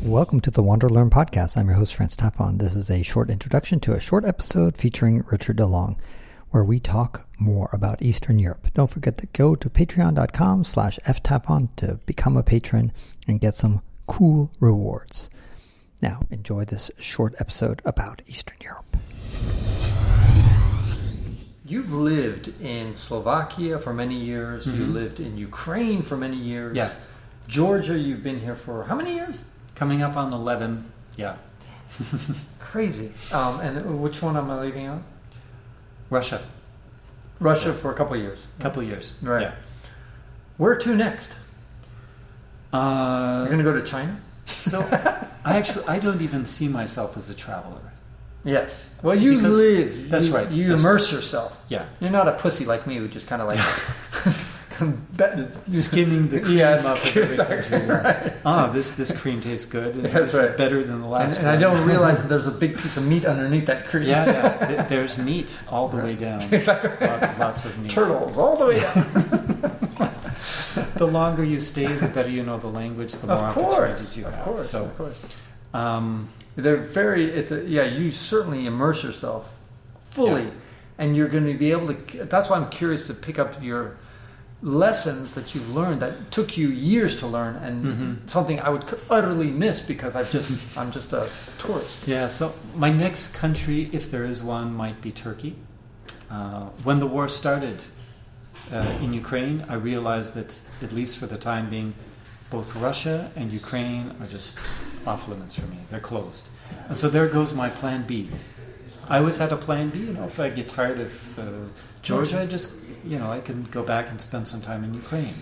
Welcome to the WanderLearn podcast. I'm your host, Tapon. This is a short introduction to a short episode featuring Richard DeLong, where we talk more about Eastern Europe. Don't forget to go to patreon.com/ftapon to become a patron and get some cool rewards. Now, enjoy this short episode about Eastern Europe. You've lived in Slovakia for many years. Mm-hmm. You lived in Ukraine for many years. Yeah. Georgia, you've been here for how many years? Coming up on 11. Yeah. Crazy. And which one am I leaving out? Russia For a couple of years. Right. Yeah. Where to next? You're going to go to China? So, I don't even see myself as a traveler. Yes. Well, you live. That's right. You immerse yourself. Yeah. You're not a pussy like me who just kind of like skimming the cream yes, up of everything. Right. This cream tastes good. And that's it's right. better than the last and one. I don't realize that there's a big piece of meat underneath that cream. Yeah. There's meat all the way down. Exactly. Lots of meat. Turtles all the way down. The longer you stay, the better you know the language, the more opportunities you have. Of course. They're very. You certainly immerse yourself fully, and you're going to be able to. That's why I'm curious to pick up your lessons that you've learned that took you years to learn, and something I would utterly miss because I'm just a tourist. Yeah. So my next country, if there is one, might be Turkey. When the war started in Ukraine, I realized that at least for the time being, both Russia and Ukraine are just off limits for me. They're closed. And so there goes my plan B. I always had a plan B, if I get tired of Georgia, I just, I can go back and spend some time in Ukraine.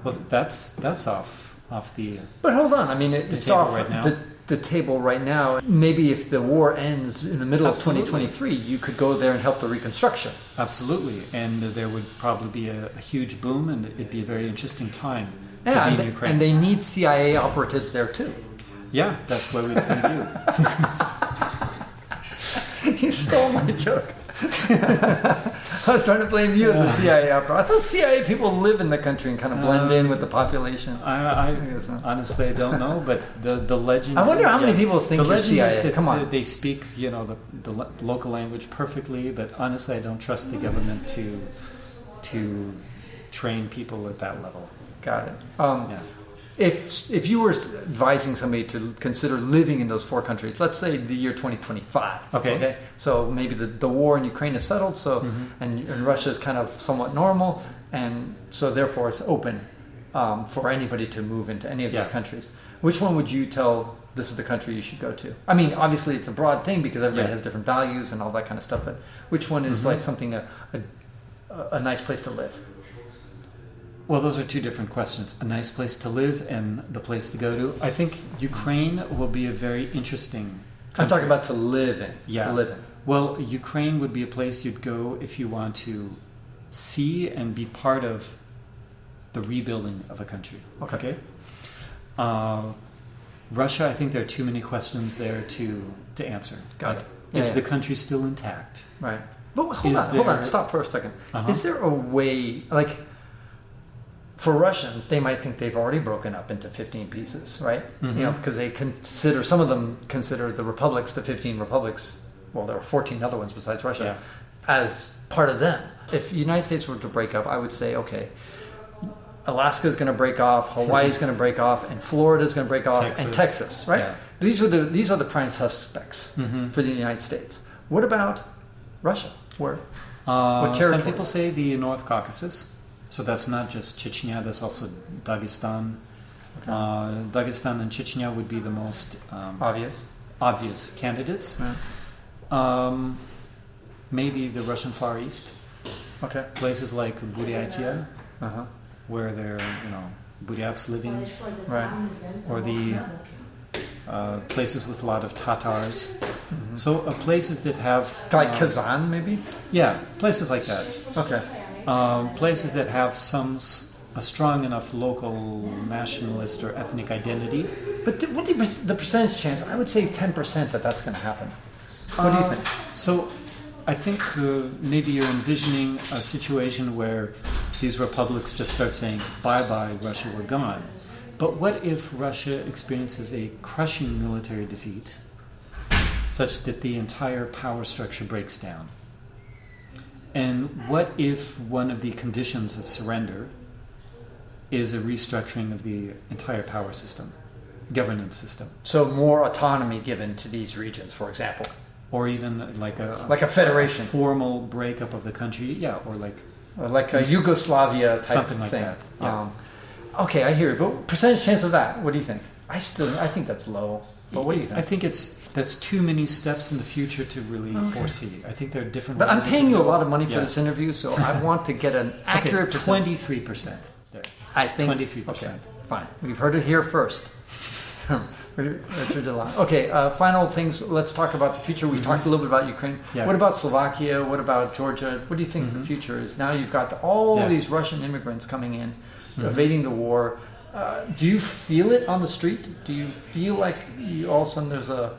Well, that's off the But hold on, I mean, it's off right now. The table right now. Maybe if the war ends in the middle of 2023, you could go there and help the reconstruction. Absolutely. And there would probably be a huge boom, and it'd be a very interesting time. Yeah, and they need CIA operatives there too. Yeah, that's where we'd send you. You stole my joke. I was trying to blame you as a CIA operative. I thought CIA people live in the country and kind of blend in with the population. I honestly, I don't know, but the legend. I wonder how many people think the legend CIA. is that Come on, they speak the local language perfectly, but honestly, I don't trust the government to train people at that level. Got it. If you were advising somebody to consider living in those four countries, let's say the year 2025. Okay. So maybe the war in Ukraine is settled. So and Russia is kind of somewhat normal, and so therefore it's open for anybody to move into any of these countries. Which one would you tell? This is the country you should go to. I mean, obviously it's a broad thing because everybody has different values and all that kind of stuff. But which one is like something a nice place to live? Well, those are two different questions. A nice place to live and the place to go to. I think Ukraine will be a very interesting country. I'm talking about to live in. Yeah. To live in. Well, Ukraine would be a place you'd go if you want to see and be part of the rebuilding of a country. Okay. Russia, I think there are too many questions there to answer. Got it. Is the country still intact? Right. But hold on. Stop for a second. Is there a way, like... For Russians, they might think they've already broken up into 15 pieces, right? Because some of them consider the republics, the 15 republics, well, there are 14 other ones besides Russia, as part of them. If the United States were to break up, I would say, okay, Alaska is going to break off, Hawaii is going to break off, and Florida is going to break off, and Texas, right? Yeah. These are the prime suspects for the United States. What about Russia? What territories? Some people say the North Caucasus. So that's not just Chechnya, that's also Dagestan. Okay. Dagestan and Chechnya would be the most obvious candidates. Yeah. Maybe the Russian Far East. Okay. Places like Buryatia, where there are Buryats living, right? Or the places with a lot of Tatars. So places that have like Kazan, maybe. Yeah, places like that. Okay. Places that have a strong enough local nationalist or ethnic identity. But what the percentage chance? I would say 10% that's going to happen. What do you think? So I think maybe you're envisioning a situation where these republics just start saying, bye-bye, Russia, we're gone. But what if Russia experiences a crushing military defeat such that the entire power structure breaks down? And what if one of the conditions of surrender is a restructuring of the entire power system, governance system? So more autonomy given to these regions, for example. Or even like a federation. A formal breakup of the country, yeah, or like a Yugoslavia type something of like thing. that. Yeah. Okay, I hear it. But percentage chance of that, what do you think? I think that's low. But what do you think? I think that's too many steps in the future to really foresee. I think there are different But ways. I'm paying you a lot of money for this interview, so I want to get an accurate 23%. There. I think 23%. Okay, fine. We've heard it here first. Richard DeLong. Okay, final things. Let's talk about the future. We talked a little bit about Ukraine. Yeah. What about Slovakia? What about Georgia? What do you think the future is? Now you've got all these Russian immigrants coming in, evading the war. Do you feel it on the street? Do you feel like all of a sudden there's a...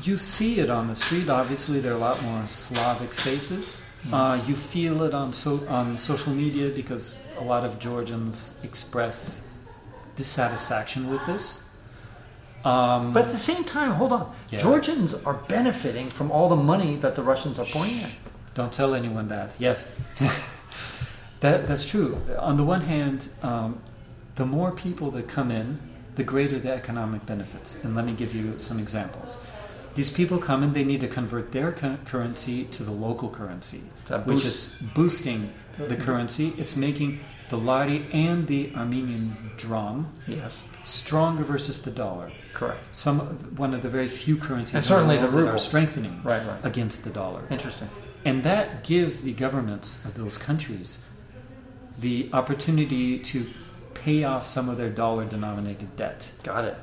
You see it on the street. Obviously, there are a lot more Slavic faces. You feel it on social media because a lot of Georgians express dissatisfaction with this. But at the same time, hold on. Yeah. Georgians are benefiting from all the money that the Russians are pouring in. Don't tell anyone that. Yes. That's true. On the one hand, the more people that come in, the greater the economic benefits. And let me give you some examples. These people come in, they need to convert their currency to the local currency, which is boosting the currency. It's making the lari and the Armenian dram stronger versus the dollar. Correct. One of the very few currencies and certainly the ruble are strengthening right. against the dollar. Interesting. And that gives the governments of those countries the opportunity to pay off some of their dollar-denominated debt. Got it.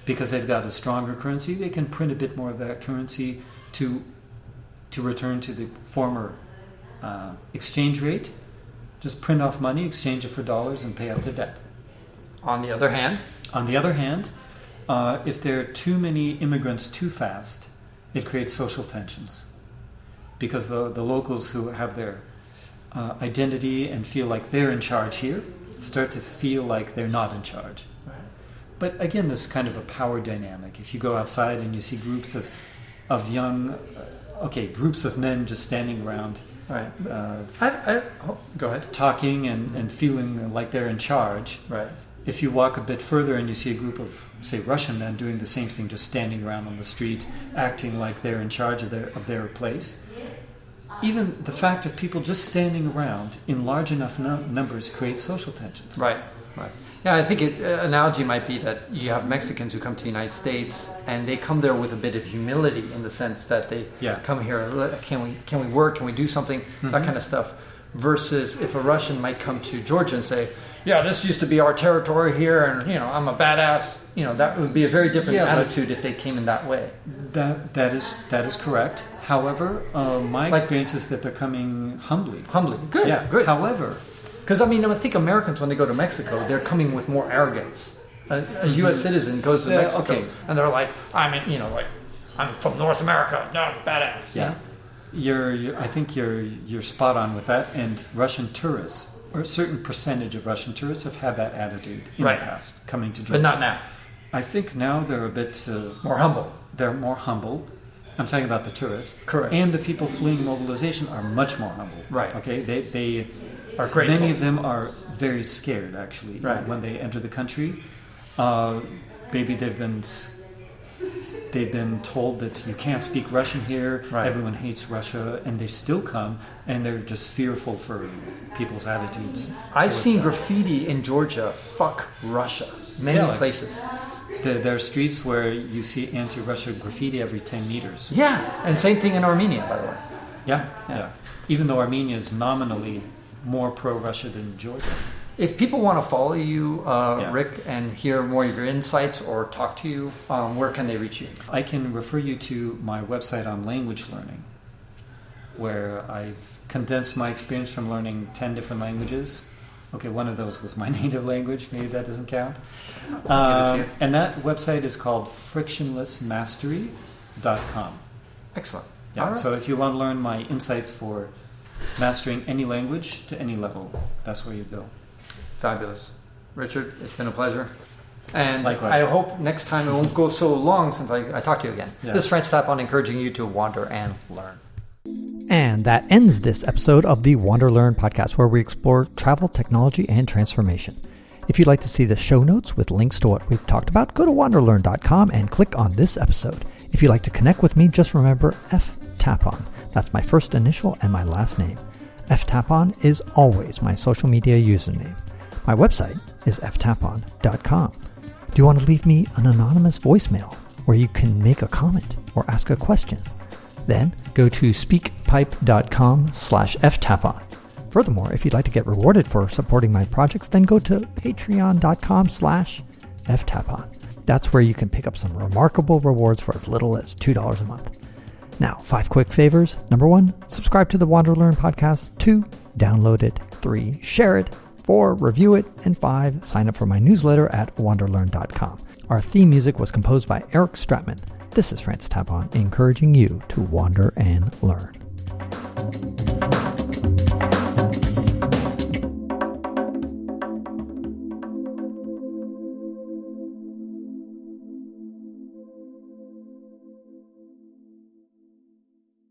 Because they've got a stronger currency, they can print a bit more of that currency to return to the former exchange rate. Just print off money, exchange it for dollars, and pay off the debt. On the other hand, if there are too many immigrants too fast, it creates social tensions. Because the locals who have their identity and feel like they're in charge here start to feel like they're not in charge. Right. But again, this kind of a power dynamic. If you go outside and you see groups of young, groups of men just standing around, right. Go ahead. Talking and feeling like they're in charge. Right. If you walk a bit further and you see a group of, say, Russian men doing the same thing, just standing around on the street, acting like they're in charge of their place. Even the fact of people just standing around in large enough numbers creates social tensions. Right. Yeah, I think analogy might be that you have Mexicans who come to the United States and they come there with a bit of humility in the sense that they come here, can we work, can we do something, that kind of stuff. Versus if a Russian might come to Georgia and say, yeah, this used to be our territory here and, I'm a badass. That would be a very different attitude if they came in that way. That is correct. However, my experience is that they're coming humbly. Good. Yeah. Good. However, because I think Americans, when they go to Mexico, they're coming with more arrogance. A U.S. citizen goes to Mexico, and they're like, I'm from North America, no, badass. Yeah. I think you're spot on with that. And Russian tourists, or a certain percentage of Russian tourists, have had that attitude in the past, coming to Georgia. But not now. I think now they're a bit more humble. They're more humble. I'm talking about the tourists. Correct. And the people fleeing mobilization are much more humble. Right. Okay. They are grateful. Many of them are very scared, actually, when they enter the country. Maybe they've been told that you can't speak Russian here. Right. Everyone hates Russia, and they still come, and they're just fearful for people's attitudes. I've seen graffiti in Georgia. Fuck Russia. Many places. There are streets where you see anti-Russia graffiti every 10 meters. Yeah, and same thing in Armenia, by the way. Yeah. Even though Armenia is nominally more pro-Russia than Georgia. If people want to follow you, Rick, and hear more of your insights or talk to you, where can they reach you? I can refer you to my website on language learning, where I've condensed my experience from learning 10 different languages. Okay, one of those was my native language. Maybe that doesn't count. And that website is called frictionlessmastery.com. Excellent. Yeah, so if you want to learn my insights for mastering any language to any level, that's where you go. Fabulous. Richard, it's been a pleasure. And Likewise. I hope next time it won't go so long since I talk to you again. Yeah. This is Francis Tapon encouraging you to wander and learn. And that ends this episode of the WanderLearn podcast, where we explore travel, technology, and transformation. If you'd like to see the show notes with links to what we've talked about, go to wanderlearn.com and click on this episode. If you'd like to connect with me, just remember F. Tapon. That's my first initial and my last name. F. Tapon is always my social media username. My website is ftapon.com. Do you want to leave me an anonymous voicemail where you can make a comment or ask a question? Then go to speakpipe.com/ftapon. Furthermore, if you'd like to get rewarded for supporting my projects, then go to patreon.com/ftapon. That's where you can pick up some remarkable rewards for as little as $2 a month. Now, 5 quick favors. Number 1, subscribe to the WanderLearn podcast. 2, download it. 3, share it. 4, review it. And 5, sign up for my newsletter at wanderlearn.com. Our theme music was composed by Eric Stratman. This is Francis Tapon, encouraging you to wander and learn.